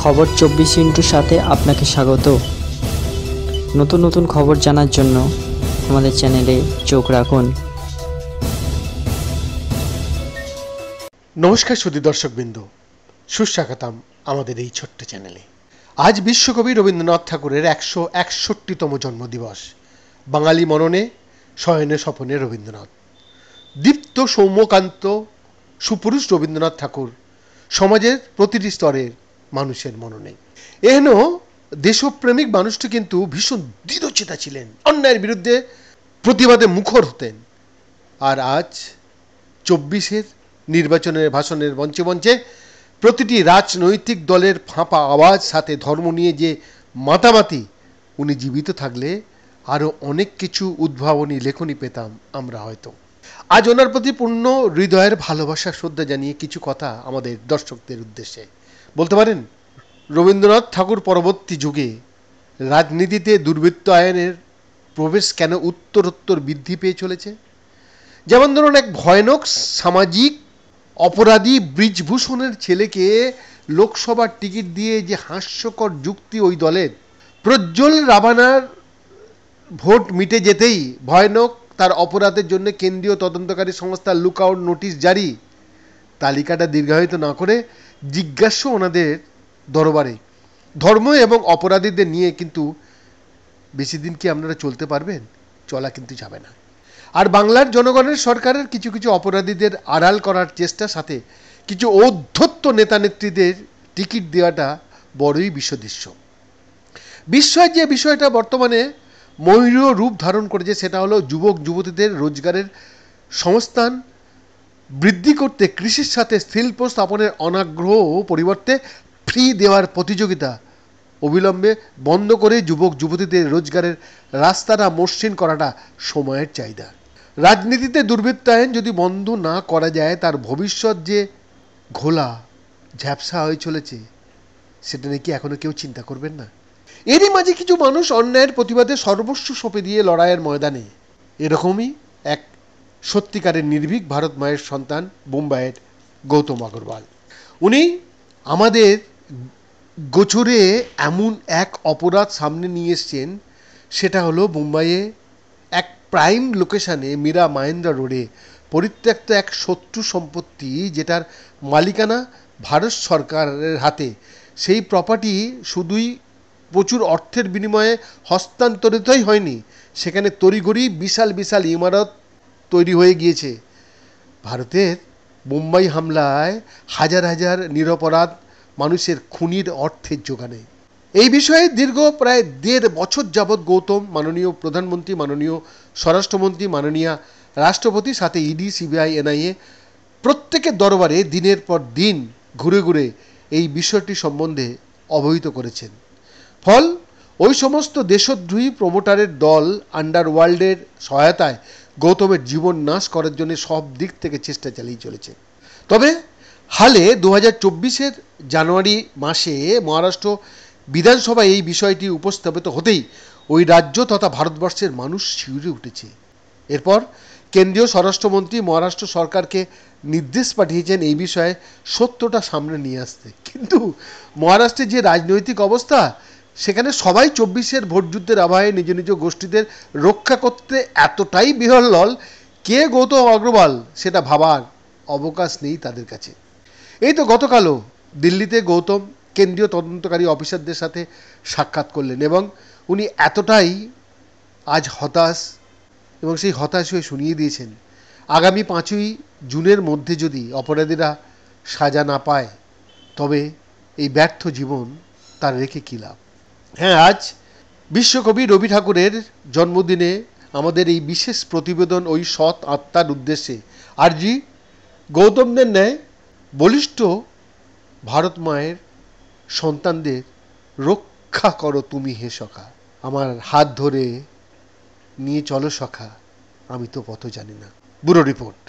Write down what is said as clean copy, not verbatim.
খবর 24 সাথে আপনাকে স্বাগত। নতুন নতুন খবর জানার জন্য আমাদের চ্যানেলে চোখ রাখুন। নমস্কার সুধী দর্শকবৃন্দ, সুস্বাগতম আমাদের এই ছোট্ট চ্যানেলে। আজ বিশ্বকবি রবীন্দ্রনাথ ঠাকুরের 161তম জন্মদিবস। বাঙালি মননে শয়নে স্বপনে রবীন্দ্রনাথ। দীপ্ত সৌম্যকান্ত সুপুরুষ রবীন্দ্রনাথ ঠাকুর সমাজের প্রতিটি স্তরের মানুষের মননে। এহেন দেশপ্রেমিক মানুষটি কিন্তু ভীষণ দৃঢ়চেতা ছিলেন, অন্যায়ের বিরুদ্ধে প্রতিবাদে মুখর হতেন। আর আজ 24-এর নির্বাচনের ভাষণের মঞ্চে মঞ্চে প্রতিটি রাজনৈতিক দলের ফাঁপা আওয়াজ, সাথে ধর্ম নিয়ে যে মাতামাতি, উনি জীবিত থাকলে আরও অনেক কিছু উদ্ভাবনী লেখনী পেতাম আমরা হয়তো। আজ ওনার প্রতি পূর্ণ হৃদয়ের ভালোবাসা শ্রদ্ধা জানিয়ে কিছু কথা আমাদের দর্শকদের উদ্দেশ্যে বলতে পারেন। রবীন্দ্রনাথ ঠাকুর পরবর্তী যুগে রাজনীতিতে দুর্বৃত্তায়নের প্রবেশ কেন উত্তরোত্তর বৃদ্ধি পেয়ে চলেছে। যেমন ধরুন, এক ভয়ানক সামাজিক অপরাধী ব্রিজভূষণের ছেলেকে লোকসভার টিকিট দিয়ে যে হাস্যকর যুক্তি ওই দলের, প্রজ্জ্বল রাভানার ভোট মিটে যেতেই ভয়ানক তার অপরাধের জন্য কেন্দ্রীয় তদন্তকারী সংস্থার লুকআউট নোটিশ জারি। তালিকাটা দীর্ঘায়িত না করে জিজ্ঞাস্য ওনাদের দরবারে, ধর্ম এবং অপরাধীদের নিয়ে কিন্তু বেশি দিন কি আপনারা চলতে পারবেন? চলা কিন্তু যাবে না। আর বাংলার জনগণের সরকারের কিছু কিছু অপরাধীদের আড়াল করার চেষ্টার সাথে কিছু ঔদ্ধত্য নেতা নেত্রীদের টিকিট দেওয়াটা বড়ই বিশ্বদৃশ্য। বিস্ময়ের যে বিষয়টা বর্তমানে ময়ূরীয় রূপ ধারণ করেছে, সেটা হলো যুবক যুবতীদের রোজগারের সংস্থান বৃদ্ধি করতে কৃষির সাথে শিল্প স্থাপনের অনাগ্রহ পরিবর্তে ফ্রি দেওয়ার প্রতিযোগিতা অবিলম্বে বন্ধ করে যুবক যুবতীদের রোজগারের রাস্তাটা মসৃণ করাটা সময়ের চাহিদা। রাজনীতিতে দুর্বৃত্তায়ন যদি বন্ধ না করা যায়, তার ভবিষ্যৎ যে ঘোলা ঝাপসা হয়ে চলেছে, সেটা নাকি এখনো কেউ চিন্তা করবেন না। এরই মাঝে কিছু মানুষ অন্যায়ের প্রতিবাদে সর্বস্ব সঁপে দিয়ে লড়াইয়ের ময়দানে। এরকমই এক সত্যিকারের নির্ভীক ভারত মায়ের সন্তান বোম্বাইয়ের গৌতম আগরওয়াল। উনি আমাদের গোচরে এমন এক অপরাধ সামনে নিয়ে এসছেন, সেটা হলো মুম্বাইয়ে এক প্রাইম লোকেশানে মীরা মাহেন্দ্রা রোডে পরিত্যক্ত এক শত্রু সম্পত্তি, যেটার মালিকানা ভারত সরকারের হাতে। সেই প্রপার্টি শুধুই প্রচুর অর্থের বিনিময়ে হস্তান্তরিতই হয়নি, সেখানে তড়িঘড়ি বিশাল বিশাল ইমারত তৈরি হয়ে গিয়েছে। ভারতের মুম্বাই হামলায় হাজার হাজার নিরপরাধ মানুষের খুনির অর্থের যোগানে। এই বিষয়ে দীর্ঘ প্রায় 1.5 বছর যাবৎ গৌতম মাননীয় প্রধানমন্ত্রী, মাননীয় স্বরাষ্ট্রমন্ত্রী, মাননীয় রাষ্ট্রপতি, সাথে ইডি, সিবিআই, এনআইএ প্রত্যেকের দরবারে দিনের পর দিন ঘুরে ঘুরে এই বিষয়টি সম্বন্ধে অবহিত করেছেন। ফল, ওই সমস্ত দেশদ্রোহী প্রমোটারের দল আন্ডারওয়ার্ল্ডের সহায়তায় গৌতমের জীবন নাশ করার জন্য সব দিক থেকে চেষ্টা চালিয়ে চলেছে। তবে হালে 2024-এর জানুয়ারি মাসে মহারাষ্ট্র বিধানসভায় এই বিষয়টি উপস্থাপিত হতেই ওই রাজ্য তথা ভারতবর্ষের মানুষ শিউরে উঠেছে। এরপর কেন্দ্রীয় স্বরাষ্ট্রমন্ত্রী মহারাষ্ট্র সরকারকে নির্দেশ পাঠিয়েছেন এই বিষয়ে সত্যটা সামনে নিয়ে আসতে। কিন্তু মহারাষ্ট্রের যে রাজনৈতিক অবস্থা, সেখানে সবাই 24-এর ভোটযুদ্ধের আবহে নিজ নিজ গোষ্ঠীদের রক্ষা করতে এতটাই বিহ্বল, কে গৌতম আগরওয়াল সেটা ভাবার অবকাশ নেই তাদের কাছে। এই তো গতকালও দিল্লিতে গৌতম কেন্দ্রীয় তদন্তকারী অফিসারদের সাথে সাক্ষাৎ করলেন এবং উনি এতটাই আজ হতাশ, এবং সেই হতাশ হয়ে শুনিয়ে দিয়েছেন আগামী 5ই জুনের মধ্যে যদি অপরাধীরা সাজা না পায়, তবে এই ব্যর্থ জীবন তার রেখে কী লাভ। হ্যাঁ, আজ বিশ্বকবি রবি ঠাকুরের জন্মদিনে আমাদের এই বিশেষ প্রতিবেদন ওই সৎ আত্মার উদ্দেশ্যে। আরজি গৌতমদের ন্যায় বলিষ্ঠ ভারত মায়ের সন্তানদের রক্ষা করো তুমি হে সখা, আমার হাত ধরে নিয়ে চলো সখা, আমি তো পথ জানি না। Bureau report.